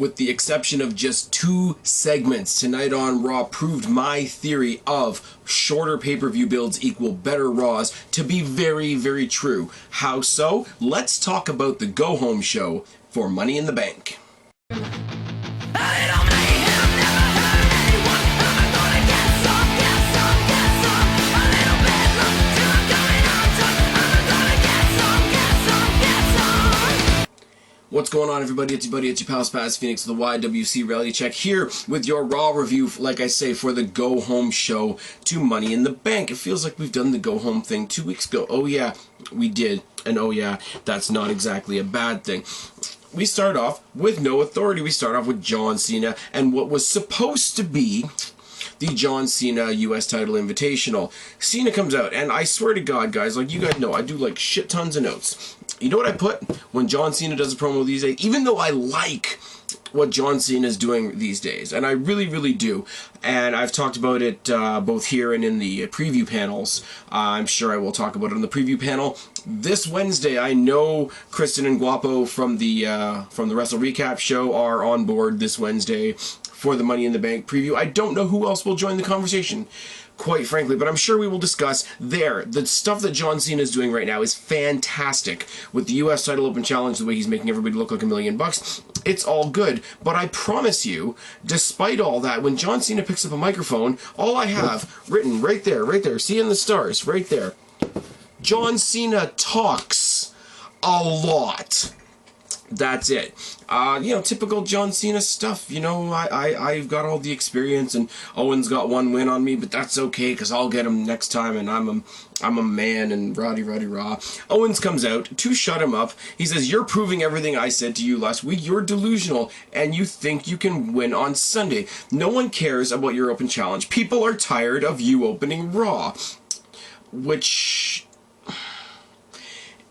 with the exception of just 2 segments tonight on Raw, proved my theory of shorter pay-per-view builds equal better Raws to be very, very true. How so? Let's talk about the go-home show for Money in the Bank. What's going on, everybody? It's your buddy, it's your pal Spaz Phoenix of the YWC Reality Check here with your Raw review, like I say, for the go-home show to Money in the Bank. It feels like we've done the go-home thing 2 weeks ago. Oh yeah, we did. And oh yeah, that's not exactly a bad thing. We start off with no authority. We start off with John Cena and what was supposed to be the John Cena US title invitational. Cena comes out, and I swear to God, guys, like you guys know, I do like shit tons of notes. You know what I put when John Cena does a promo these days? Even though I like what John Cena is doing these days, and I really, really do, and I've talked about it both here and in the preview panels. I'm sure I will talk about it on the preview panel this Wednesday. I know Kristen and Guapo from the Wrestle Recap show are on board this Wednesday for the Money in the Bank preview. I don't know who else will join the conversation, quite frankly, but I'm sure we will discuss there. The stuff that John Cena is doing right now is fantastic. With the US title open challenge, the way he's making everybody look like $1 million, it's all good. But I promise you, despite all that, when John Cena picks up a microphone, all I have written right there, see in the stars, right there, John Cena talks a lot. That's it. You know, typical John Cena stuff. You know, I've got all the experience, and Owens got 1 win on me, but that's okay, because I'll get him next time, and I'm a man, and rah. Owens comes out to shut him up. He says, "You're proving everything I said to you last week. You're delusional, and you think you can win on Sunday. No one cares about your open challenge. People are tired of you opening Raw." Which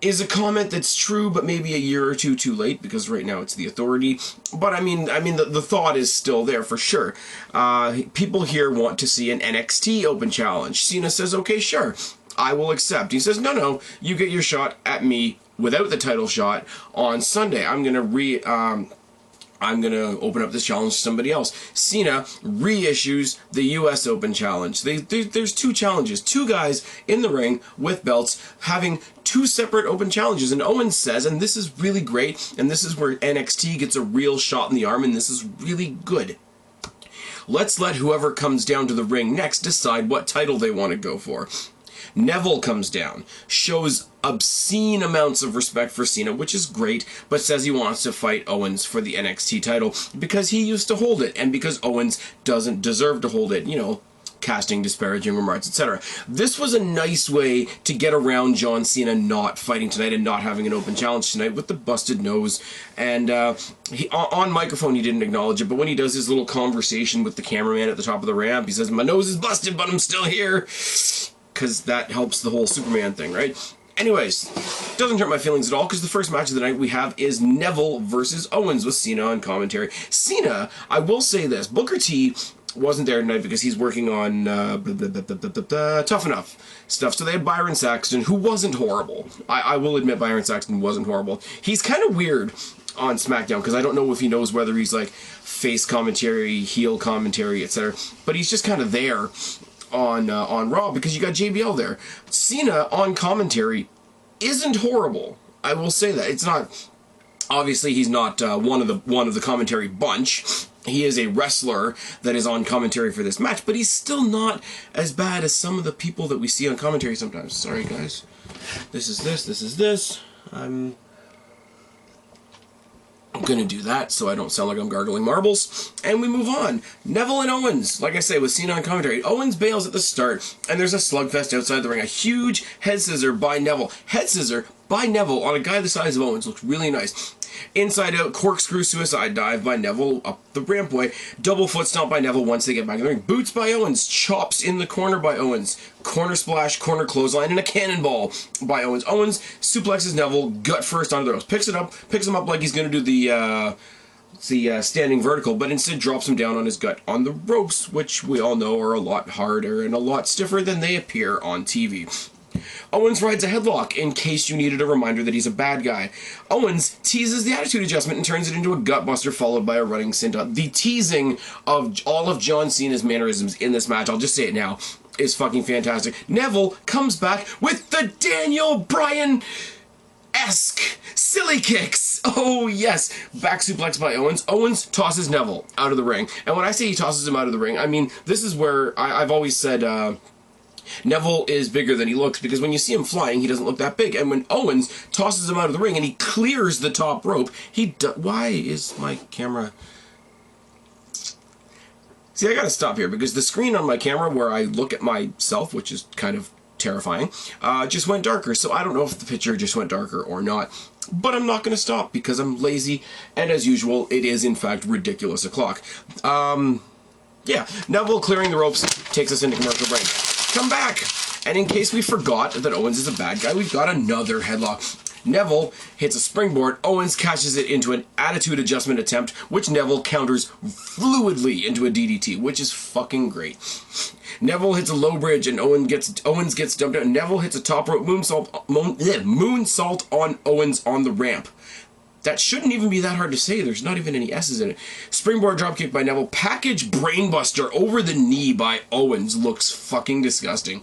is a comment that's true, but maybe a year or two too late, because right now it's the Authority. But I mean, the thought is still there for sure. People here want to see an NXT Open Challenge. Cena says, "Okay, sure, I will accept." He says, "No, you get your shot at me without the title shot on Sunday. I'm gonna open up this challenge to somebody else." Cena reissues the US Open Challenge. There's 2 challenges. 2 guys in the ring with belts having 2 separate open challenges. And Owens says, and this is really great, and this is where NXT gets a real shot in the arm, and this is really good. Let's let whoever comes down to the ring next decide what title they want to go for. Neville comes down, shows obscene amounts of respect for Cena, which is great, but says he wants to fight Owens for the NXT title because he used to hold it, and because Owens doesn't deserve to hold it, you know, casting disparaging remarks, etc. This was a nice way to get around John Cena not fighting tonight and not having an open challenge tonight with the busted nose. And he, on microphone, he didn't acknowledge it, but when he does his little conversation with the cameraman at the top of the ramp, he says, "My nose is busted, but I'm still here," because that helps the whole Superman thing, right? Anyways, doesn't hurt my feelings at all, because the first match of the night we have is Neville versus Owens with Cena on commentary. Cena, I will say this, Booker T wasn't there tonight because he's working on Tough Enough stuff. So they had Byron Saxton, who wasn't horrible. I will admit Byron Saxton wasn't horrible. He's kind of weird on SmackDown, because I don't know if he knows whether he's like face commentary, heel commentary, etc. But he's just kind of there on Raw, because you got JBL there. Cena on commentary isn't horrible. I will say that. It's not, obviously he's not one of the commentary bunch. He is a wrestler that is on commentary for this match, but he's still not as bad as some of the people that we see on commentary sometimes. Sorry guys. This is this. I'm gonna do that so I don't sound like I'm gargling marbles. And we move on. Neville and Owens, like I say, with Cena on commentary. Owens bails at the start, and there's a slugfest outside the ring. A huge head scissor by Neville. Head scissor by Neville on a guy the size of Owens. Looks really nice. Inside out, corkscrew suicide dive by Neville up the rampway. Double foot stomp by Neville once they get back in the ring. Boots by Owens. Chops in the corner by Owens. Corner splash, corner clothesline, and a cannonball by Owens. Owens suplexes Neville gut first onto the ropes. Picks him up like he's going to do the standing vertical, but instead drops him down on his gut on the ropes, which we all know are a lot harder and a lot stiffer than they appear on TV. Owens rides a headlock in case you needed a reminder that he's a bad guy. Owens teases the attitude adjustment and turns it into a gutbuster followed by a running senton. The teasing of all of John Cena's mannerisms in this match, I'll just say it now, is fucking fantastic. Neville comes back with the Daniel Bryan-esque silly kicks. Oh, yes. Back suplex by Owens. Owens tosses Neville out of the ring. And when I say he tosses him out of the ring, I mean, this is where I've always said Neville is bigger than he looks, because when you see him flying, he doesn't look that big. And when Owens tosses him out of the ring and he clears the top rope, why is my camera... See, I gotta stop here, because the screen on my camera where I look at myself, which is kind of terrifying, just went darker. So I don't know if the picture just went darker or not. But I'm not gonna stop, because I'm lazy, and as usual, it is in fact ridiculous o'clock. Yeah, Neville clearing the ropes takes us into commercial break. Come back! And in case we forgot that Owens is a bad guy, we've got another headlock. Neville hits a springboard. Owens catches it into an attitude adjustment attempt, which Neville counters fluidly into a DDT, which is fucking great. Neville hits a low bridge and Owens gets dumped out. Neville hits a top rope moonsault on Owens on the ramp. That shouldn't even be that hard to say. There's not even any S's in it. Springboard dropkick by Neville. Package brainbuster over the knee by Owens. Looks fucking disgusting.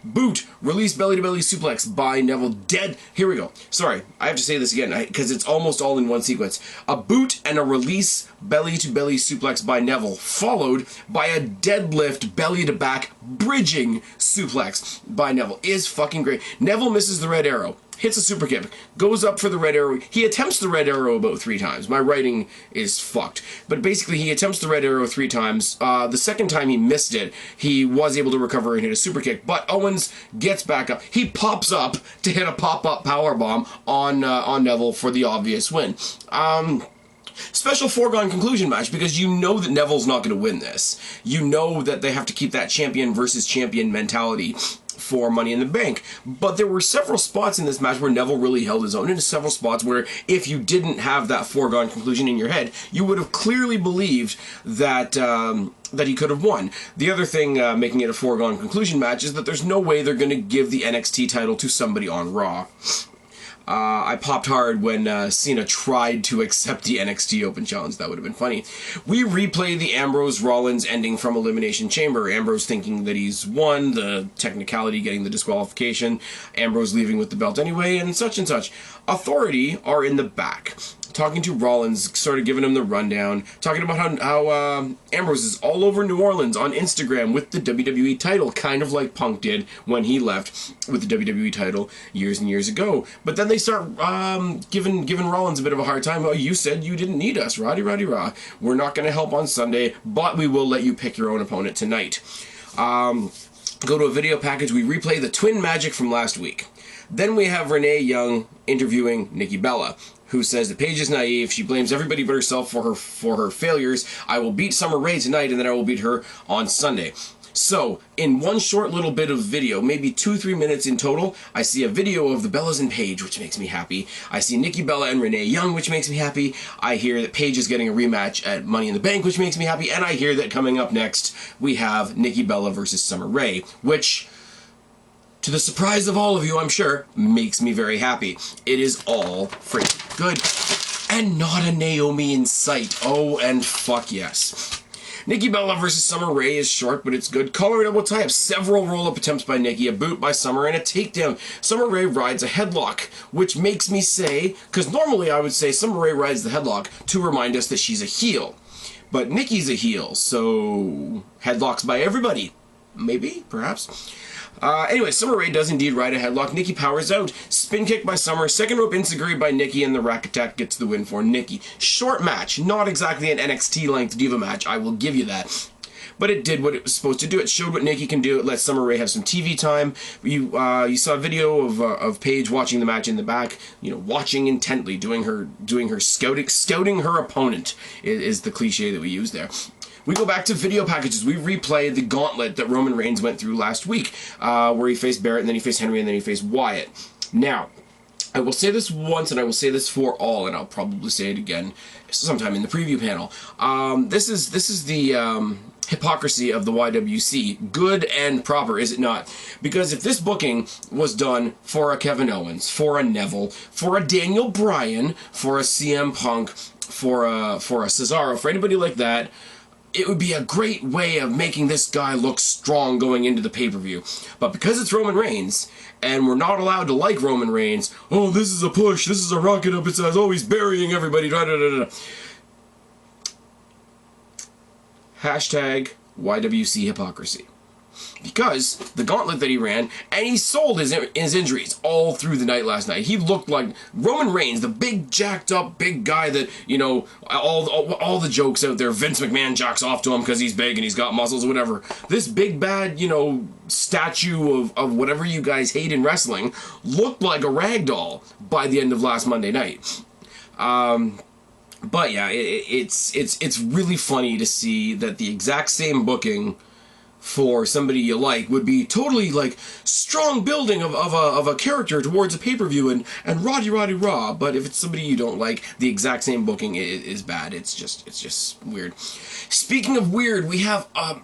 Boot, release belly-to-belly suplex by Neville. Dead. Here we go. Sorry, I have to say this again, because it's almost all in one sequence. A boot and a release belly-to-belly suplex by Neville, followed by a deadlift belly-to-back bridging suplex by Neville. Is fucking great. Neville misses the red arrow. Hits a super kick, goes up for the red arrow. He attempts the red arrow about 3 times. My writing is fucked. But basically, he attempts the red arrow 3 times. The second time he missed it, he was able to recover and hit a super kick. But Owens gets back up. He pops up to hit a pop-up powerbomb on Neville for the obvious win. Special foregone conclusion match, because you know that Neville's not going to win this. You know that they have to keep that champion versus champion mentality for Money in the Bank. But there were several spots in this match where Neville really held his own, and several spots where if you didn't have that foregone conclusion in your head, you would have clearly believed that that he could have won. The other thing making it a foregone conclusion match is that there's no way they're going to give the NXT title to somebody on Raw. I popped hard when Cena tried to accept the NXT Open Challenge. That would have been funny. We replay the Ambrose-Rollins ending from Elimination Chamber. Ambrose thinking that he's won, the technicality getting the disqualification, Ambrose leaving with the belt anyway, and such and such. Authority are in the back, talking to Rollins, sort of giving him the rundown, talking about how Ambrose is all over New Orleans on Instagram with the WWE title, kind of like Punk did when he left with the WWE title years and years ago. But then they start giving Rollins a bit of a hard time. Oh, you said you didn't need us, Roddy Rah. We're not going to help on Sunday, but we will let you pick your own opponent tonight. Go to a video package. We replay the twin magic from last week. Then we have Renee Young interviewing Nikki Bella, who says that Paige is naive. She blames everybody but herself for her failures. I will beat Summer Rae tonight, and then I will beat her on Sunday. So, in one short little bit of video, maybe 2-3 minutes in total, I see a video of the Bellas and Paige, which makes me happy. I see Nikki Bella and Renee Young, which makes me happy. I hear that Paige is getting a rematch at Money in the Bank, which makes me happy. And I hear that coming up next, we have Nikki Bella versus Summer Rae, which, to the surprise of all of you, I'm sure, makes me very happy. It is all freaking good. And not a Naomi in sight. Oh, and fuck yes. Nikki Bella versus Summer Rae is short, but it's good. Collar double tie-up. Several roll-up attempts by Nikki, a boot by Summer, and a takedown. Summer Rae rides a headlock, which makes me say, because normally I would say Summer Rae rides the headlock to remind us that she's a heel. But Nikki's a heel, so headlocks by everybody. Maybe, perhaps. Anyway, Summer Rae does indeed ride a headlock. Nikki powers out. Spin kick by Summer. Second rope enziguri by Nikki, and the rack attack gets the win for Nikki. Short match. Not exactly an NXT-length Diva match. I will give you that. But it did what it was supposed to do. It showed what Nikki can do. It let Summer Rae have some TV time. You saw a video of Paige watching the match in the back. You know, watching intently, doing her scouting her opponent is the cliche that we use there. We go back to video packages. We replay the gauntlet that Roman Reigns went through last week, where he faced Barrett, and then he faced Henry, and then he faced Wyatt. Now, I will say this once, and I will say this for all, and I'll probably say it again sometime in the preview panel. This is the hypocrisy of the YWC. Good and proper, is it not? Because if this booking was done for a Kevin Owens, for a Neville, for a Daniel Bryan, for a CM Punk, for a Cesaro, for anybody like that, it would be a great way of making this guy look strong going into the pay-per-view. But because it's Roman Reigns, and we're not allowed to like Roman Reigns, oh, this is a push, this is a rocket up, it says, oh, he's burying everybody, da da da da. Hashtag YWC hypocrisy. Because the gauntlet that he ran, and he sold his injuries all through the night last night. He looked like Roman Reigns, the big jacked up big guy that, you know, all the jokes out there, Vince McMahon jacks off to him because he's big and he's got muscles or whatever. This big bad, you know, statue of whatever you guys hate in wrestling looked like a rag doll by the end of last Monday night. But yeah, it's really funny to see that the exact same booking for somebody you like would be totally like strong building of a character towards a pay-per-view and rah, but if it's somebody you don't like, the exact same booking is bad. It's just weird. Speaking of weird, we have a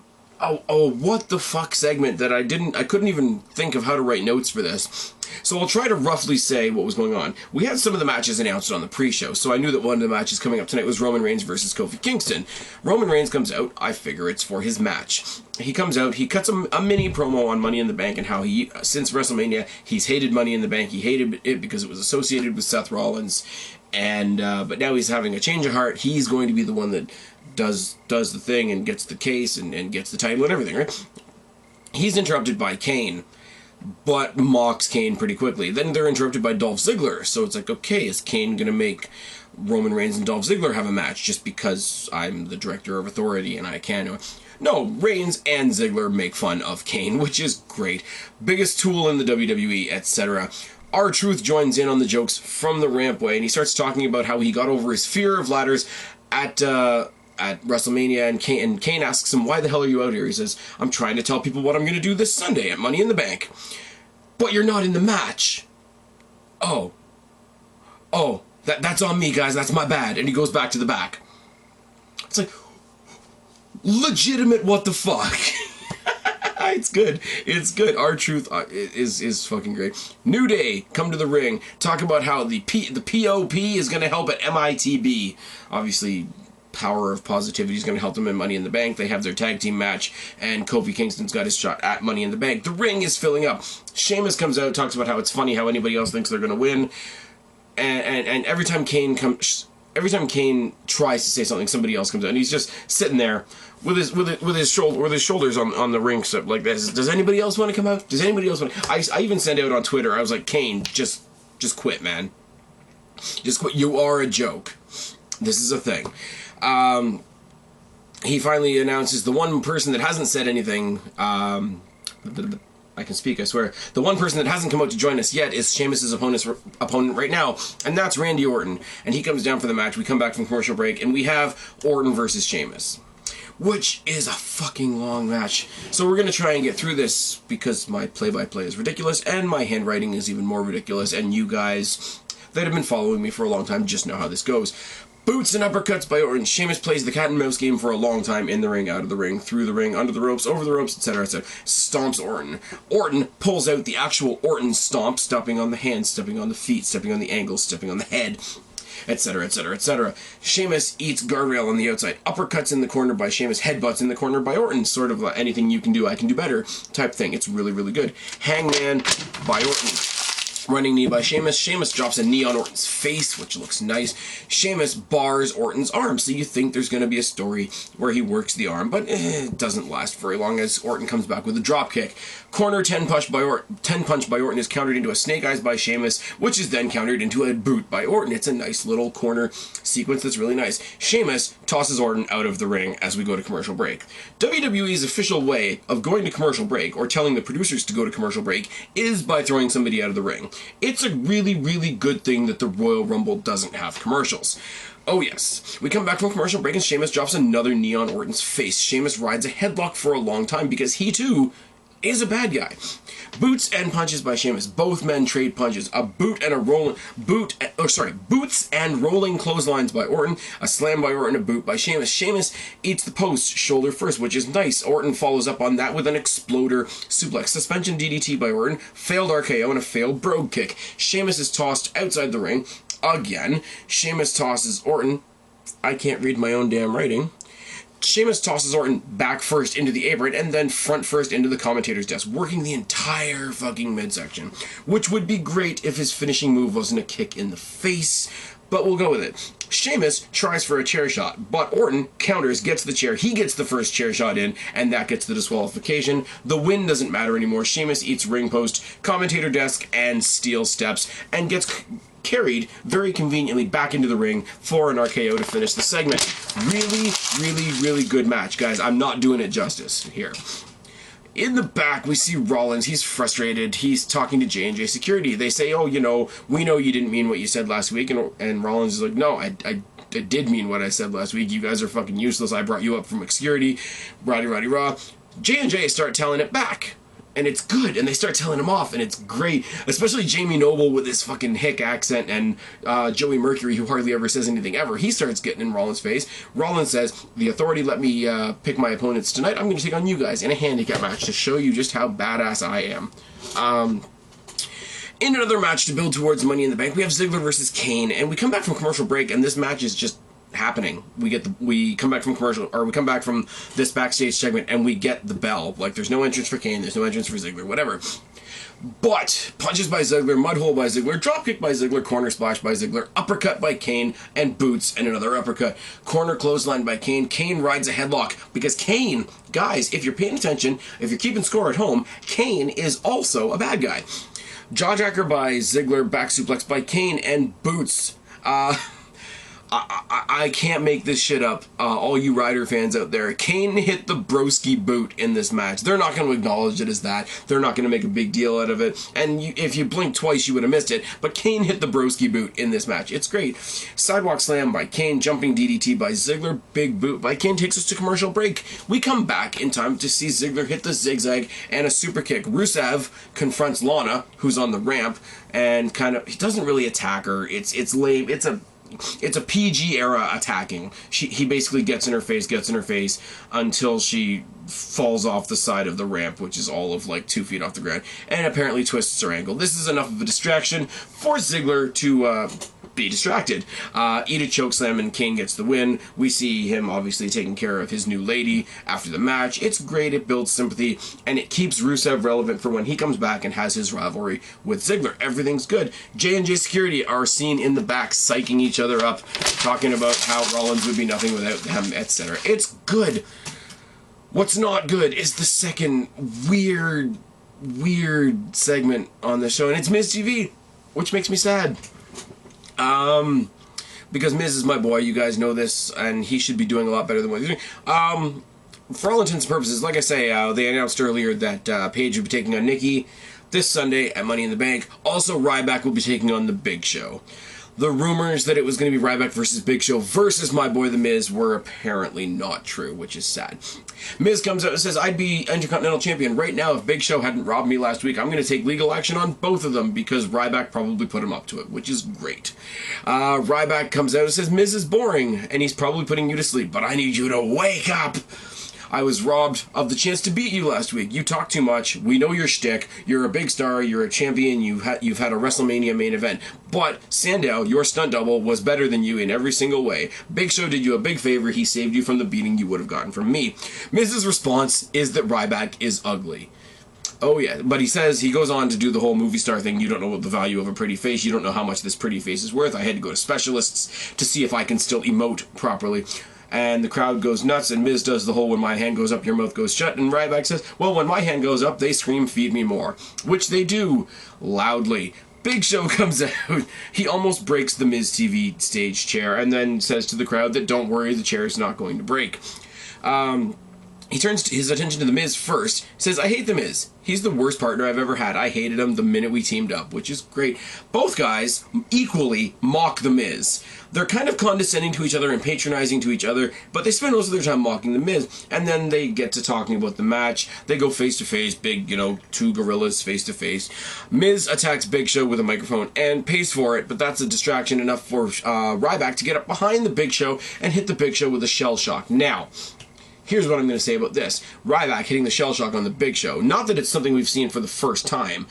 what the fuck segment that I couldn't even think of how to write notes for this. So I'll try to roughly say what was going on. We had some of the matches announced on the pre-show, so I knew that one of the matches coming up tonight was Roman Reigns versus Kofi Kingston. Roman Reigns comes out, I figure it's for his match. He comes out, he cuts a mini promo on Money in the Bank and how he, since WrestleMania, he's hated Money in the Bank. He hated it because it was associated with Seth Rollins, and but now he's having a change of heart. He's going to be the one that does the thing and gets the case and gets the title and everything, right? He's interrupted by Kane, but mocks Kane pretty quickly. Then they're interrupted by Dolph Ziggler, so it's like, okay, is Kane gonna make Roman Reigns and Dolph Ziggler have a match just because I'm the director of authority and I can? No, Reigns and Ziggler make fun of Kane, which is great. Biggest tool in the WWE, etc. R-Truth joins in on the jokes from the rampway, and he starts talking about how he got over his fear of ladders at WrestleMania, and Kane asks him, why the hell are you out here? He says, I'm trying to tell people what I'm going to do this Sunday at Money in the Bank. But you're not in the match. Oh, that's on me, guys, that's my bad. And he goes back to the back. It's like, legitimate what the fuck. It's good. R-Truth is fucking great. New Day come to the ring, talk about how the POP is going to help at MITB. Obviously, Power of Positivity is going to help them in Money in the Bank. They have their tag team match, and Kofi Kingston's got his shot at Money in the Bank. The ring is filling up. Sheamus comes out, talks about how it's funny how anybody else thinks they're going to win, and every time Kane tries to say something, somebody else comes out, and he's just sitting there with his shoulders on the ring stuff like this. Does anybody else want to come out? Does anybody else want to? I even sent out on Twitter, I was like, Kane, just quit, man. Just quit. You are a joke. This is a thing. He finally announces the one person that hasn't said anything. I can speak, I swear. The one person that hasn't come out to join us yet is Sheamus' opponent right now, and that's Randy Orton. And he comes down for the match. We come back from commercial break, and we have Orton versus Sheamus, which is a fucking long match. So we're going to try and get through this because my play-by-play is ridiculous, and my handwriting is even more ridiculous, and you guys that have been following me for a long time just know how this goes. Boots and uppercuts by Orton. Sheamus plays the cat and mouse game for a long time, in the ring, out of the ring, through the ring, under the ropes, over the ropes, etc., etc. Stomps Orton. Orton pulls out the actual Orton stomp, stepping on the hands, stepping on the feet, stepping on the ankles, stepping on the head, etc., etc., etc. Sheamus eats guardrail on the outside. Uppercuts in the corner by Sheamus, headbutts in the corner by Orton. Sort of anything you can do, I can do better type thing. It's really, really good. Hangman by Orton. Running knee by Sheamus. Sheamus drops a knee on Orton's face, which looks nice. Sheamus bars Orton's arm, so you think there's going to be a story where he works the arm, but it doesn't last very long as Orton comes back with a drop kick. Corner 10 punch by Orton is countered into a snake eyes by Sheamus, which is then countered into a boot by Orton. It's a nice little corner sequence that's really nice. Sheamus tosses Orton out of the ring as we go to commercial break. WWE's official way of going to commercial break, or telling the producers to go to commercial break, is by throwing somebody out of the ring. It's a really, really good thing that the Royal Rumble doesn't have commercials. Oh yes, we come back from commercial break and Sheamus drops another knee on Orton's face. Sheamus rides a headlock for a long time because he too is a bad guy. Boots and punches by Sheamus. Both men trade punches. A boot and a rolling boots and rolling clotheslines by Orton. A slam by Orton, a boot by Sheamus. Sheamus eats the post shoulder first, which is nice. Orton follows up on that with an exploder suplex. Suspension DDT by Orton. Failed RKO and a failed brogue kick. Sheamus is tossed outside the ring again. Sheamus tosses Orton. I can't read my own damn writing. Sheamus tosses Orton back first into the apron and then front first into the commentator's desk, working the entire fucking midsection, which would be great if his finishing move wasn't a kick in the face, but we'll go with it. Sheamus tries for a chair shot, but Orton counters, gets the chair, he gets the first chair shot in, and that gets the disqualification. The win doesn't matter anymore. Sheamus eats ring post, commentator desk, and steel steps, and gets carried very conveniently back into the ring for an RKO to finish the segment. Really, really, really good match, guys. I'm not doing it justice here. In the back, we see Rollins. He's frustrated. He's talking to J&J Security. They say, oh, you know, we know you didn't mean what you said last week. And Rollins is like, no, I did mean what I said last week. You guys are fucking useless. I brought you up from security. Rah. J&J start telling it back. And it's good, and they start telling him off, and it's great. Especially Jamie Noble with his fucking hick accent, and Joey Mercury, who hardly ever says anything ever. He starts getting in Rollins' face. Rollins says, the Authority let me pick my opponents tonight. I'm going to take on you guys in a handicap match to show you just how badass I am. In another match to build towards Money in the Bank, we have Ziggler versus Kane, and we come back from commercial break, and this match is just happening. We come back from this backstage segment and we get the bell. Like, there's no entrance for Kane, there's no entrance for Ziggler, whatever. But punches by Ziggler, mudhole by Ziggler, dropkick by Ziggler, corner splash by Ziggler, uppercut by Kane, and boots and another uppercut. Corner clothesline by Kane. Kane rides a headlock because Kane, guys, if you're paying attention, if you're keeping score at home, Kane is also a bad guy. Jawjacker by Ziggler, back suplex by Kane, and boots. I can't make this shit up, all you Ryder fans out there. Kane hit the broski boot in this match. They're not going to acknowledge it as that. They're not going to make a big deal out of it. And if you blinked twice, you would have missed it. But Kane hit the broski boot in this match. It's great. Sidewalk slam by Kane. Jumping DDT by Ziggler. Big boot by Kane takes us to commercial break. We come back in time to see Ziggler hit the zigzag and a super kick. Rusev confronts Lana, who's on the ramp, and he doesn't really attack her. It's lame. It's a PG era attacking. He basically gets in her face until she falls off the side of the ramp, which is all of like 2 feet off the ground, and apparently twists her ankle. This is enough of a distraction for Ziggler to be distracted. Eat a chokeslam, and Kane gets the win. We see him obviously taking care of his new lady after the match. It's great, it builds sympathy, and it keeps Rusev relevant for when he comes back and has his rivalry with Ziggler. Everything's good. J&J Security are seen in the back psyching each other up, talking about how Rollins would be nothing without them, etc. It's good. What's not good is the second weird segment on the show, and it's Miz TV, which makes me sad. Because Miz is my boy, you guys know this, and he should be doing a lot better than what he's doing. For all intents and purposes, like I say, they announced earlier that Paige would be taking on Nikki this Sunday at Money in the Bank. Also, Ryback will be taking on The Big Show. The rumors that it was going to be Ryback versus Big Show versus my boy The Miz were apparently not true, which is sad. Miz comes out and says, I'd be Intercontinental Champion right now if Big Show hadn't robbed me last week. I'm going to take legal action on both of them because Ryback probably put him up to it, which is great. Ryback comes out and says, Miz is boring, and he's probably putting you to sleep, but I need you to wake up. I was robbed of the chance to beat you last week. You talk too much. We know your shtick. You're a big star. You're a champion. You've had a WrestleMania main event. But Sandow, your stunt double, was better than you in every single way. Big Show did you a big favor. He saved you from the beating you would have gotten from me. Miz's response is that Ryback is ugly. Oh yeah, but he goes on to do the whole movie star thing. You don't know what the value of a pretty face. You don't know how much this pretty face is worth. I had to go to specialists to see if I can still emote properly. And the crowd goes nuts, and Miz does the whole when my hand goes up, your mouth goes shut, and Ryback says, well, when my hand goes up, they scream, feed me more. Which they do, loudly. Big Show comes out, he almost breaks the Miz TV stage chair, and then says to the crowd that don't worry, the chair is not going to break. he turns his attention to The Miz first, says, I hate The Miz. He's the worst partner I've ever had. I hated him the minute we teamed up, which is great. Both guys equally mock The Miz. They're kind of condescending to each other and patronizing to each other, but they spend most of their time mocking The Miz, and then they get to talking about the match. They go face-to-face, big, two gorillas face-to-face. Miz attacks Big Show with a microphone and pays for it, but that's a distraction enough for Ryback to get up behind the Big Show and hit the Big Show with a shell shock. Now, here's what I'm going to say about this. Ryback hitting the shell shock on the Big Show. Not that it's something we've seen for the first time,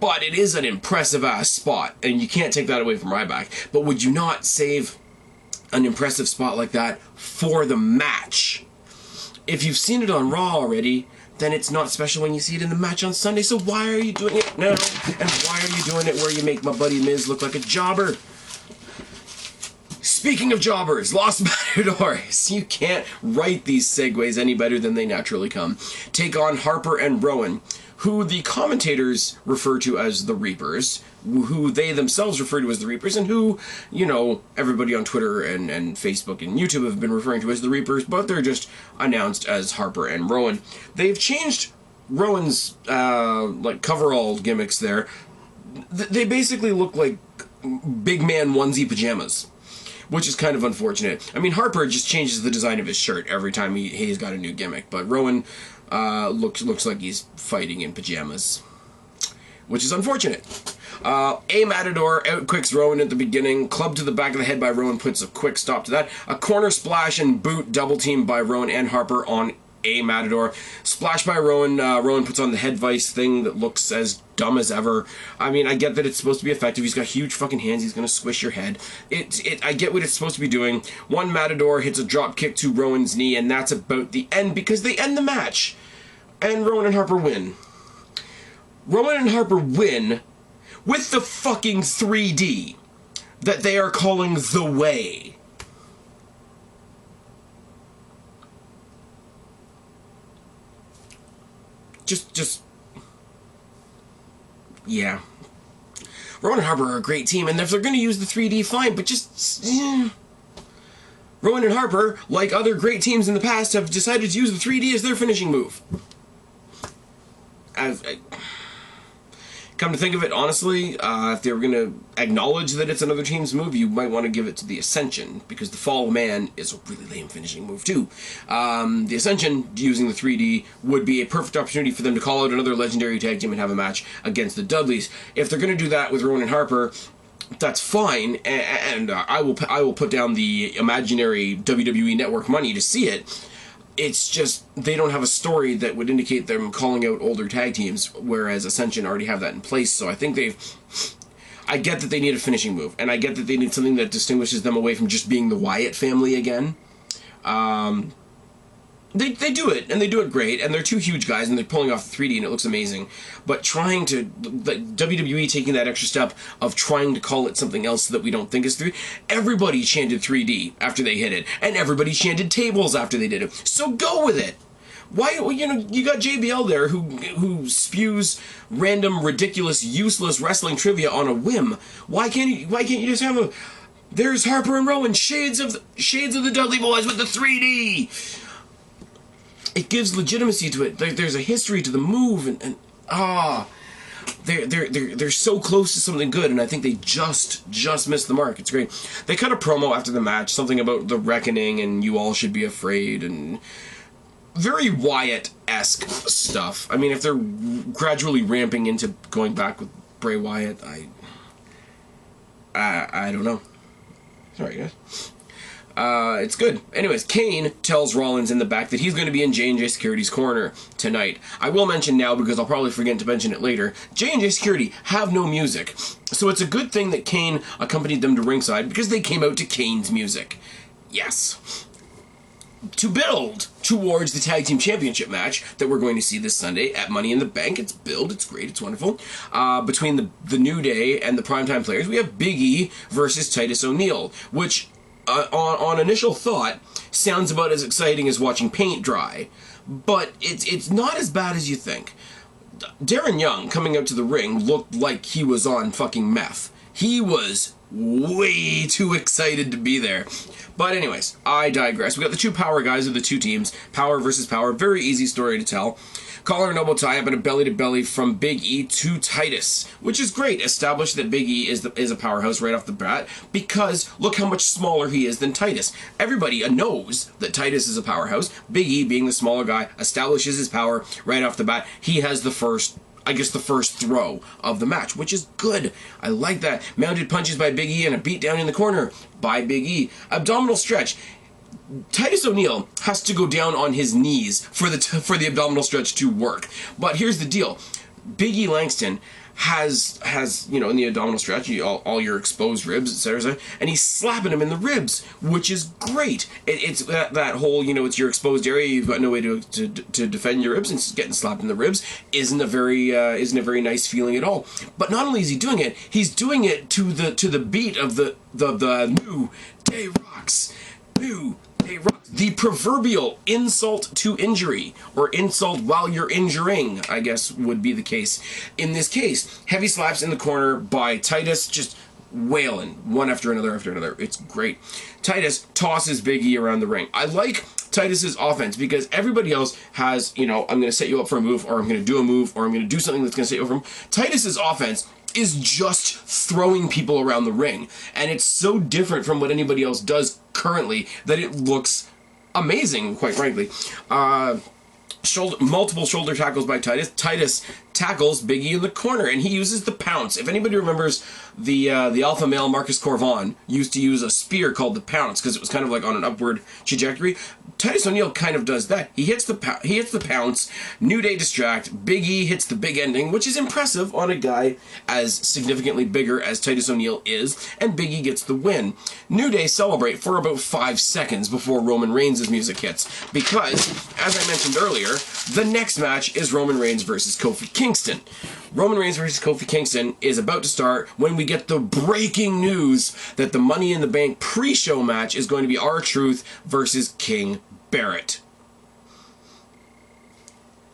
but it is an impressive-ass spot, and you can't take that away from Ryback. But would you not save an impressive spot like that for the match? If you've seen it on Raw already, then it's not special when you see it in the match on Sunday, so why are you doing it now? And why are you doing it where you make my buddy Miz look like a jobber? Speaking of jobbers, Los Matadors, you can't write these segues any better than they naturally come. Take on Harper and Rowan, who the commentators refer to as the Reapers, who they themselves refer to as the Reapers, and who, everybody on Twitter and Facebook and YouTube have been referring to as the Reapers, but they're just announced as Harper and Rowan. They've changed Rowan's, coverall gimmicks there. They basically look like big man onesie pajamas, which is kind of unfortunate. I mean, Harper just changes the design of his shirt every time he's got a new gimmick, but Rowan looks like he's fighting in pajamas, which is unfortunate. A Matador outquicks Rowan at the beginning. Club to the back of the head by Rowan puts a quick stop to that. A corner splash and boot double team by Rowan and Harper on A Matador. Splash by Rowan. Rowan puts on the head vice thing that looks as dumb as ever. I mean, I get that it's supposed to be effective. He's got huge fucking hands. He's going to squish your head. I get what it's supposed to be doing. One Matador hits a drop kick to Rowan's knee, and that's about the end because they end the match. And Rowan and Harper win. Rowan and Harper win with the fucking 3D that they are calling The Way. Yeah. Rowan and Harper are a great team, and if they're going to use the 3D, fine, but Rowan and Harper, like other great teams in the past, have decided to use the 3D as their finishing move. Come to think of it, honestly, if they were going to acknowledge that it's another team's move, you might want to give it to the Ascension, because the Fall of Man is a really lame finishing move, too. The Ascension, using the 3D, would be a perfect opportunity for them to call out another legendary tag team and have a match against the Dudleys. If they're going to do that with Rowan and Harper, that's fine, and I will put down the imaginary WWE Network money to see it. It's just, they don't have a story that would indicate them calling out older tag teams, whereas Ascension already have that in place, so I think I get that they need a finishing move, and I get that they need something that distinguishes them away from just being the Wyatt family again. They do it, and they do it great, and they're two huge guys, and they're pulling off the 3D, and it looks amazing. But trying to, WWE taking that extra step of trying to call it something else that we don't think is 3D, everybody chanted 3D after they hit it, and everybody chanted tables after they did it. So go with it! Why, you got JBL there who spews random, ridiculous, useless wrestling trivia on a whim. Why can't you just have there's Harper and Rowan, shades of the Dudley Boys with the 3D! It gives legitimacy to it. There's a history to the move, they're so close to something good, and I think they just missed the mark. It's great. They cut a promo after the match, something about the reckoning and you all should be afraid, and very Wyatt-esque stuff. I mean, if they're gradually ramping into going back with Bray Wyatt, I don't know. Sorry, guys. It's good. Anyways, Kane tells Rollins in the back that he's going to be in J&J Security's corner tonight. I will mention now, because I'll probably forget to mention it later, J&J Security have no music. So it's a good thing that Kane accompanied them to ringside, because they came out to Kane's music. Yes. To build towards the Tag Team Championship match that we're going to see this Sunday at Money in the Bank. It's built, it's great, it's wonderful. Between the New Day and the Primetime Players, we have Big E versus Titus O'Neil, which... on initial thought, sounds about as exciting as watching paint dry, but it's not as bad as you think. Darren Young, coming out to the ring, looked like he was on fucking meth. He was way too excited to be there. But anyways, I digress. We got the two power guys of the two teams. Power versus power. Very easy story to tell. Collar and elbow tie up and a belly-to-belly from Big E to Titus, which is great. Established that Big E is a powerhouse right off the bat, because look how much smaller he is than Titus. Everybody knows that Titus is a powerhouse. Big E, being the smaller guy, establishes his power right off the bat. He has the first throw of the match, which is good. I like that. Mounted punches by Big E and a beat down in the corner by Big E. Abdominal stretch. Titus O'Neil has to go down on his knees for the abdominal stretch to work. But here's the deal. Big E Langston has in the abdominal stretch, all your exposed ribs, etc., and he's slapping him in the ribs, which is great. It's that whole, it's your exposed area, you've got no way to defend your ribs, and getting slapped in the ribs isn't a very nice feeling at all. But not only is he doing it, he's doing it to the beat of the New Day Rocks. New Day Rocks. The proverbial insult to injury, or insult while you're injuring, I guess would be the case. In this case, heavy slaps in the corner by Titus, just wailing, one after another. It's great. Titus tosses Big E around the ring. I like Titus's offense, because everybody else has, I'm going to set you up for a move, or I'm going to do a move, or I'm going to do something that's going to set you up for a move. Titus's offense is just throwing people around the ring, and it's so different from what anybody else does currently that it looks amazing, quite frankly. Multiple shoulder tackles by Titus. Titus tackles Big E in the corner, and he uses the pounce. If anybody remembers, the alpha male Marcus Corvon used to use a spear called the pounce, because it was kind of like on an upward trajectory. Titus O'Neil kind of does that. He hits the pounce. New Day distract. Big E hits the big ending, which is impressive on a guy as significantly bigger as Titus O'Neil is, and Big E gets the win. New Day celebrate for about 5 seconds before Roman Reigns' music hits, because, as I mentioned earlier, the next match is Roman Reigns versus Kofi Kingston. Roman Reigns versus Kofi Kingston is about to start when we get the breaking news that the Money in the Bank pre-show match is going to be R-Truth versus King Barrett.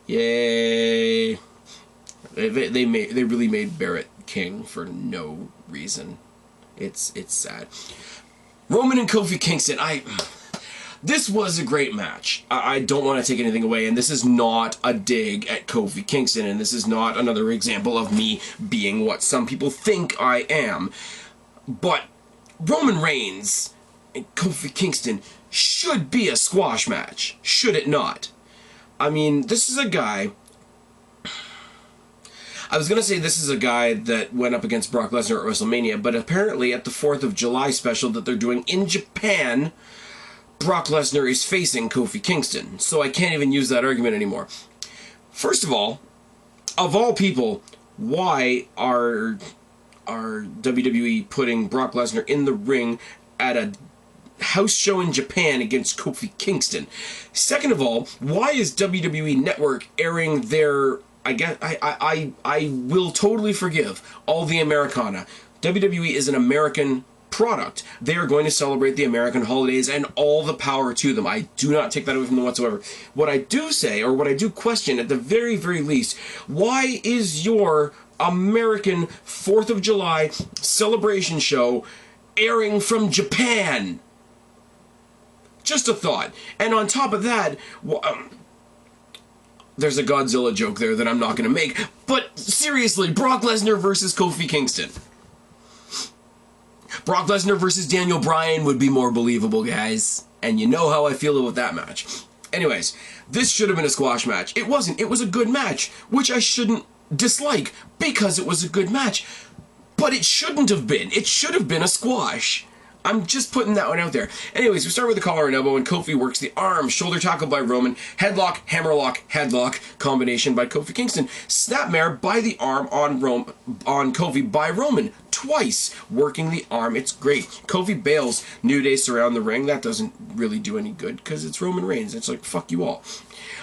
Yay. They really made Barrett king for no reason. It's sad. Roman and Kofi Kingston, this was a great match. I don't want to take anything away, and this is not a dig at Kofi Kingston, and this is not another example of me being what some people think I am. But Roman Reigns and Kofi Kingston should be a squash match, should it not? I mean, this is a guy... I was going to say this is a guy that went up against Brock Lesnar at WrestleMania, but apparently at the 4th of July special that they're doing in Japan, Brock Lesnar is facing Kofi Kingston, so I can't even use that argument anymore. First of all people, why are WWE putting Brock Lesnar in the ring at a house show in Japan against Kofi Kingston? Second of all, why is WWE Network airing their... I will totally forgive all the Americana. WWE is an American product. They are going to celebrate the American holidays, and all the power to them. I do not take that away from them whatsoever. What I do say, or what I do question at the very, very least, why is your American 4th of July celebration show airing from Japan? Just a thought. And on top of that, there's a Godzilla joke there that I'm not going to make, but seriously, Brock Lesnar versus Kofi Kingston. Brock Lesnar versus Daniel Bryan would be more believable, guys. And you know how I feel about that match. Anyways, this should have been a squash match. It wasn't. It was a good match, which I shouldn't dislike, because it was a good match. But it shouldn't have been. It should have been a squash. I'm just putting that one out there. Anyways, we start with the collar and elbow, and Kofi works the arm. Shoulder tackle by Roman. Headlock, hammerlock, headlock combination by Kofi Kingston. Snapmare by the arm on Kofi by Roman. Twice working the arm. It's great. Kofi bails. New Day surround the ring. That doesn't really do any good because it's Roman Reigns. It's like, fuck you all.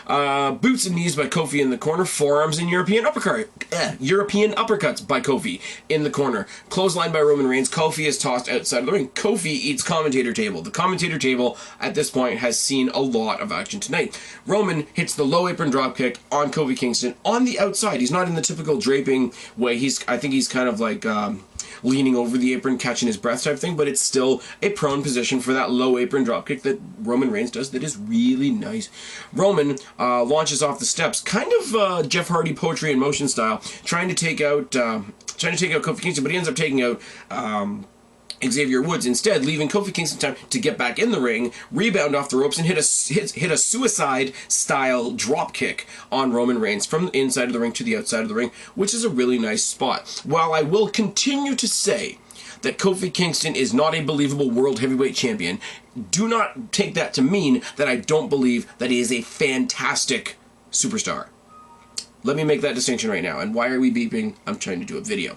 Boots and knees by Kofi in the corner. Forearms and European uppercuts by Kofi in the corner. Clothesline by Roman Reigns. Kofi is tossed outside of the ring. Kofi eats commentator table. The commentator table at this point has seen a lot of action tonight. Roman hits the low apron dropkick on Kofi Kingston on the outside. He's not in the typical draping way. I think he's kind of like leaning over the apron, catching his breath type thing, but it's still a prone position for that low apron dropkick that Roman Reigns does that is really nice. Roman launches off the steps, kind of Jeff Hardy poetry in motion style, trying to take out Kofi Kingston, but he ends up taking out Xavier Woods instead, leaving Kofi Kingston time to get back in the ring, rebound off the ropes, and hit a suicide-style dropkick on Roman Reigns from the inside of the ring to the outside of the ring, which is a really nice spot. While I will continue to say that Kofi Kingston is not a believable World Heavyweight Champion, do not take that to mean that I don't believe that he is a fantastic superstar. Let me make that distinction right now. And why are we beeping? I'm trying to do a video.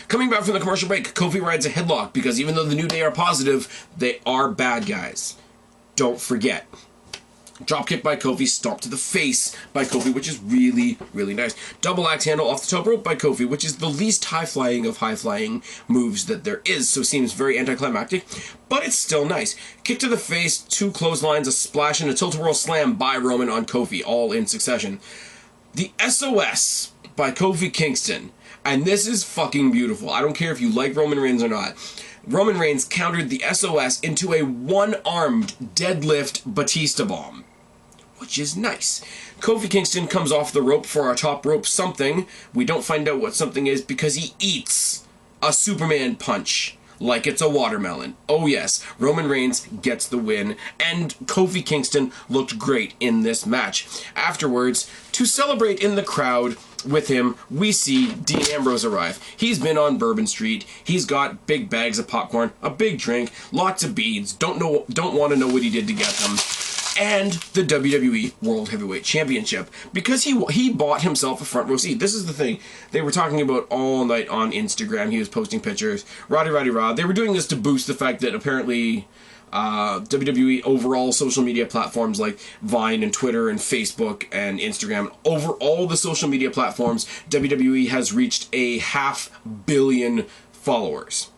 Coming back from the commercial break, Kofi rides a headlock because even though the New Day are positive, they are bad guys. Don't forget. Dropkick by Kofi, stomp to the face by Kofi, which is really, really nice. Double axe handle off the top rope by Kofi, which is the least high-flying of high-flying moves that there is, so seems very anticlimactic, but it's still nice. Kick to the face, 2 clotheslines, a splash, and a tilt-a-whirl slam by Roman on Kofi, all in succession. The SOS by Kofi Kingston. And this is fucking beautiful. I don't care if you like Roman Reigns or not. Roman Reigns countered the SOS into a one-armed deadlift Batista bomb, which is nice. Kofi Kingston comes off the rope for a top rope something. We don't find out what something is because he eats a Superman punch like it's a watermelon. Oh yes, Roman Reigns gets the win, and Kofi Kingston looked great in this match. Afterwards, to celebrate in the crowd with him, we see Dean Ambrose arrive. He's been on Bourbon Street. He's got big bags of popcorn, a big drink, lots of beads. Don't want to know what he did to get them. And the WWE World Heavyweight Championship, because he bought himself a front row seat. This is the thing they were talking about all night on Instagram. He was posting pictures. Roddy Rod. They were doing this to boost the fact that apparently WWE overall social media platforms like Vine and Twitter and Facebook and Instagram, over all the social media platforms, WWE has reached a 500 million followers.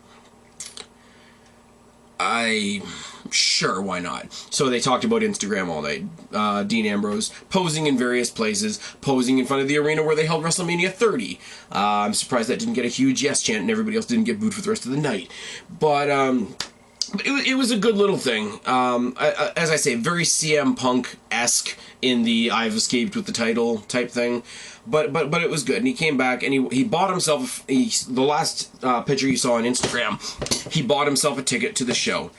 Sure, why not? So they talked about Instagram all night. Dean Ambrose posing in various places, posing in front of the arena where they held WrestleMania 30. I'm surprised that didn't get a huge yes chant and everybody else didn't get booed for the rest of the night. But it was a good little thing. As I say, very CM Punk-esque in the I've escaped with the title type thing. But it was good, and he came back, and he bought himself, the last picture you saw on Instagram, he bought himself a ticket to the show.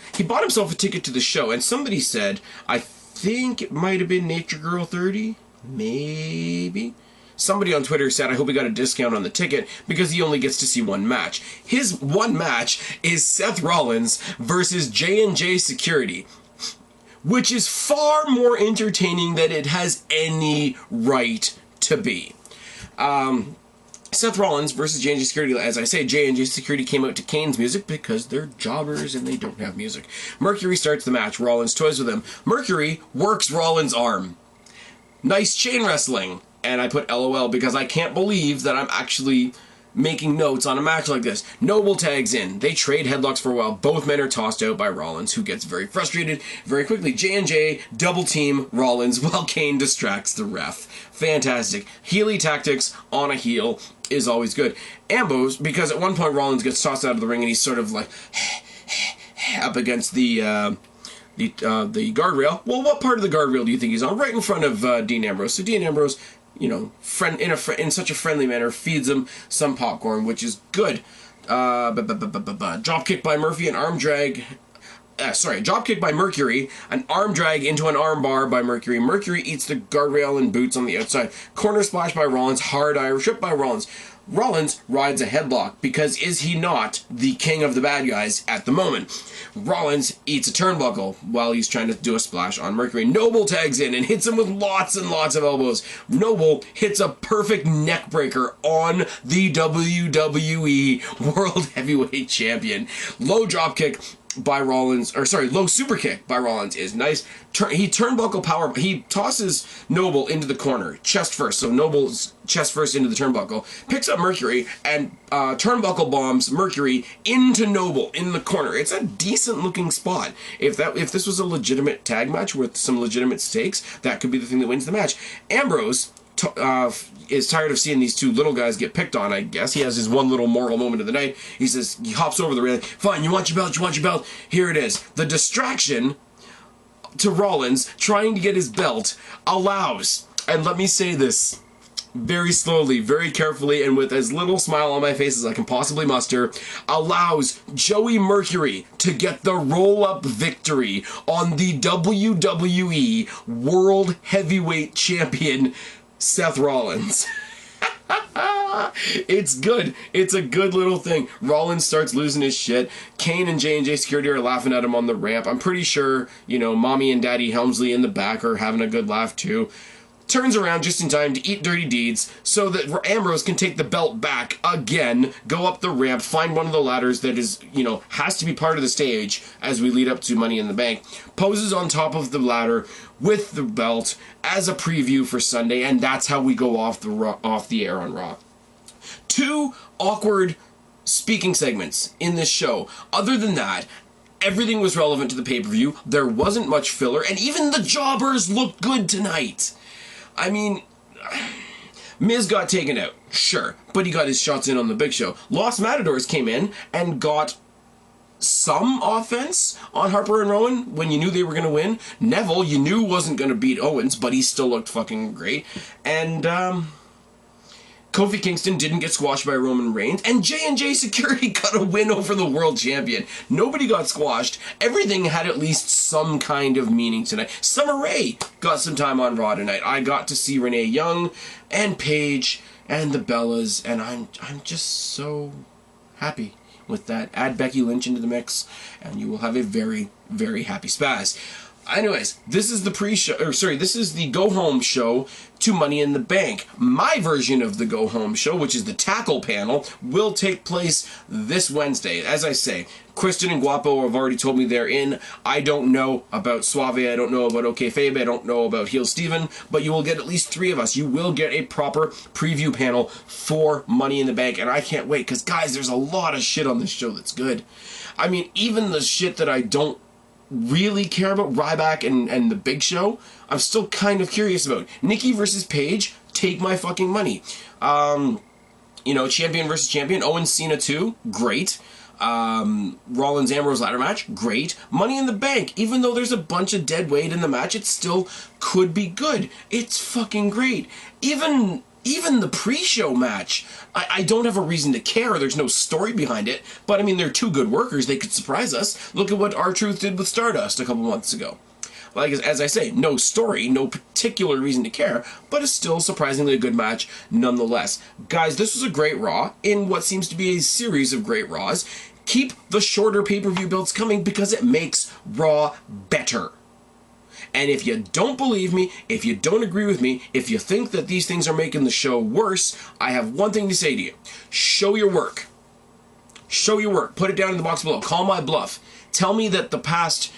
And somebody said, I think it might have been Nature Girl 30, maybe? Somebody on Twitter said, I hope he got a discount on the ticket because he only gets to see one match. His one match is Seth Rollins versus J&J Security, which is far more entertaining than it has any right to be. Seth Rollins versus J&J Security. As I say, J&J Security came out to Kane's music because they're jobbers and they don't have music. Mercury starts the match. Rollins toys with him. Mercury works Rollins' arm. Nice chain wrestling. And I put LOL because I can't believe that I'm actually making notes on a match like this. Noble tags in. They trade headlocks for a while. Both men are tossed out by Rollins, who gets very frustrated very quickly. J&J double team Rollins while Kane distracts the ref. Fantastic. Heely tactics on a heel is always good. Ambrose, because at one point Rollins gets tossed out of the ring and he's sort of like up against the guardrail. Well, what part of the guardrail do you think he's on? Right in front of Dean Ambrose. So Dean Ambrose, you know, in such a friendly manner, feeds him some popcorn, which is good. Drop kick by Murphy, an arm drag. Drop kick by Mercury, an arm drag into an arm bar by Mercury. Mercury eats the guardrail and boots on the outside. Corner splash by Rollins, hard Irish whip by Rollins. Rollins rides a headlock because is he not the king of the bad guys at the moment? Rollins eats a turnbuckle while he's trying to do a splash on Mercury. Noble tags in and hits him with lots and lots of elbows. Noble hits a perfect neck breaker on the WWE World Heavyweight Champion. Low drop kick by Rollins, low super kick by Rollins is nice. He turnbuckle power. He tosses Noble into the corner, chest first. So Noble's chest first into the turnbuckle, picks up Mercury and turnbuckle bombs Mercury into Noble in the corner. It's a decent looking spot. If this was a legitimate tag match with some legitimate stakes, that could be the thing that wins the match. Ambrose is tired of seeing these two little guys get picked on, I guess. He has his one little moral moment of the night. He says, he hops over the railing. Fine, you want your belt, you want your belt. Here it is. The distraction to Rollins trying to get his belt allows, and let me say this very slowly, very carefully, and with as little smile on my face as I can possibly muster, allows Joey Mercury to get the roll-up victory on the WWE World Heavyweight Champion, Seth Rollins. It's good. It's a good little thing. Rollins starts losing his shit. Kane and J&J Security are laughing at him on the ramp. I'm pretty sure, you know, Mommy and Daddy Helmsley in the back are having a good laugh too. Turns around just in time to eat dirty deeds so that Ambrose can take the belt back again, go up the ramp, find one of the ladders that is, you know, has to be part of the stage as we lead up to Money in the Bank, poses on top of the ladder with the belt as a preview for Sunday, and that's how we go off the air on Raw. 2 awkward speaking segments in this show. Other than that, everything was relevant to the pay-per-view. There wasn't much filler, and even the jobbers looked good tonight. I mean, Miz got taken out, sure, but he got his shots in on the Big Show. Los Matadors came in and got some offense on Harper and Rowan when you knew they were going to win. Neville, you knew wasn't going to beat Owens, but he still looked fucking great. And, Kofi Kingston didn't get squashed by Roman Reigns, and J&J Security got a win over the world champion. Nobody got squashed. Everything had at least some kind of meaning tonight. Summer Rae got some time on Raw tonight. I got to see Renee Young and Paige and the Bellas, and I'm just so happy with that. Add Becky Lynch into the mix, and you will have a very, very happy Spaz. Anyways, this is the this is the go-home show to Money in the Bank. My version of the go-home show, which is the tackle panel, will take place this Wednesday. As I say, Kristen and Guapo have already told me they're in. I don't know about Suave, I don't know about OK Fabe, I don't know about Heel Steven, but you will get at least 3 of us. You will get a proper preview panel for Money in the Bank, and I can't wait, because guys, there's a lot of shit on this show that's good. I mean, even the shit that I don't really care about, Ryback and the Big Show, I'm still kind of curious about. Nikki versus Paige, take my fucking money. You know, champion versus champion, Owens Cena 2, great. Rollins Ambrose ladder match, great. Money in the Bank, even though there's a bunch of dead weight in the match, it still could be good. It's fucking great. Even the pre-show match, I don't have a reason to care. There's no story behind it. But, I mean, they're 2 good workers. They could surprise us. Look at what R-Truth did with Stardust a couple months ago. Like, as I say, no story, no particular reason to care, but it's still surprisingly a good match nonetheless. Guys, this was a great Raw in what seems to be a series of great Raws. Keep the shorter pay-per-view builds coming because it makes Raw better. And if you don't believe me, if you don't agree with me, if you think that these things are making the show worse, I have one thing to say to you. Show your work. Show your work. Put it down in the box below. Call my bluff. Tell me that the past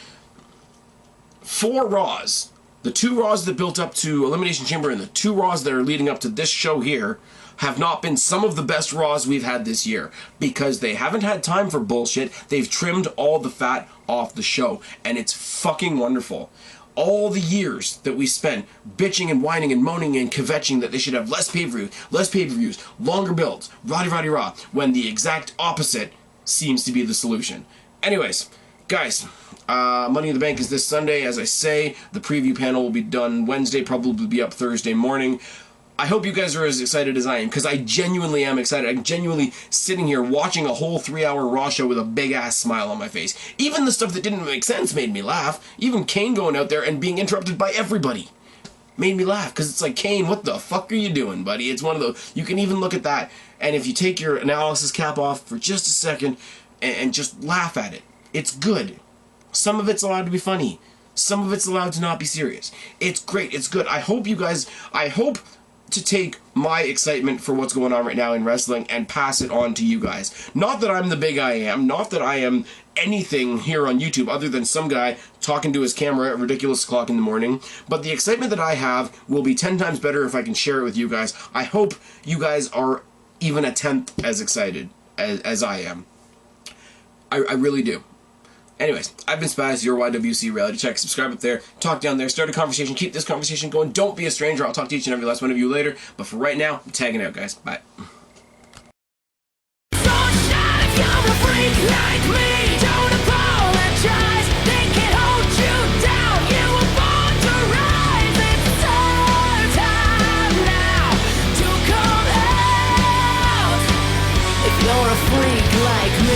4 Raws, the 2 Raws that built up to Elimination Chamber and the 2 Raws that are leading up to this show here, have not been some of the best Raws we've had this year. Because they haven't had time for bullshit. They've trimmed all the fat off the show. And it's fucking wonderful. All the years that we spent bitching and whining and moaning and kvetching that they should have less pay-per-views, longer builds, roddy raw, when the exact opposite seems to be the solution. Anyways, guys, Money in the Bank is this Sunday. As I say, the preview panel will be done Wednesday, probably be up Thursday morning. I hope you guys are as excited as I am, because I genuinely am excited. I'm genuinely sitting here watching a whole 3-hour Raw show with a big-ass smile on my face. Even the stuff that didn't make sense made me laugh. Even Kane going out there and being interrupted by everybody made me laugh, because it's like, Kane, what the fuck are you doing, buddy? It's one of those, you can even look at that, and if you take your analysis cap off for just a second and just laugh at it, it's good. Some of it's allowed to be funny. Some of it's allowed to not be serious. It's great. It's good. I hope to take my excitement for what's going on right now in wrestling and pass it on to you guys. Not that I'm the big I am, not that I am anything here on YouTube other than some guy talking to his camera at ridiculous o'clock in the morning, but the excitement that I have will be 10 times better if I can share it with you guys. I hope you guys are even a tenth as excited as I am. I really do. Anyways, I've been Spaz, your YWC Reality Check. Subscribe up there, talk down there, start a conversation, keep this conversation going. Don't be a stranger. I'll talk to each and every last one of you later. But for right now, I'm tagging out, guys. Bye. So shine, come a freak like me.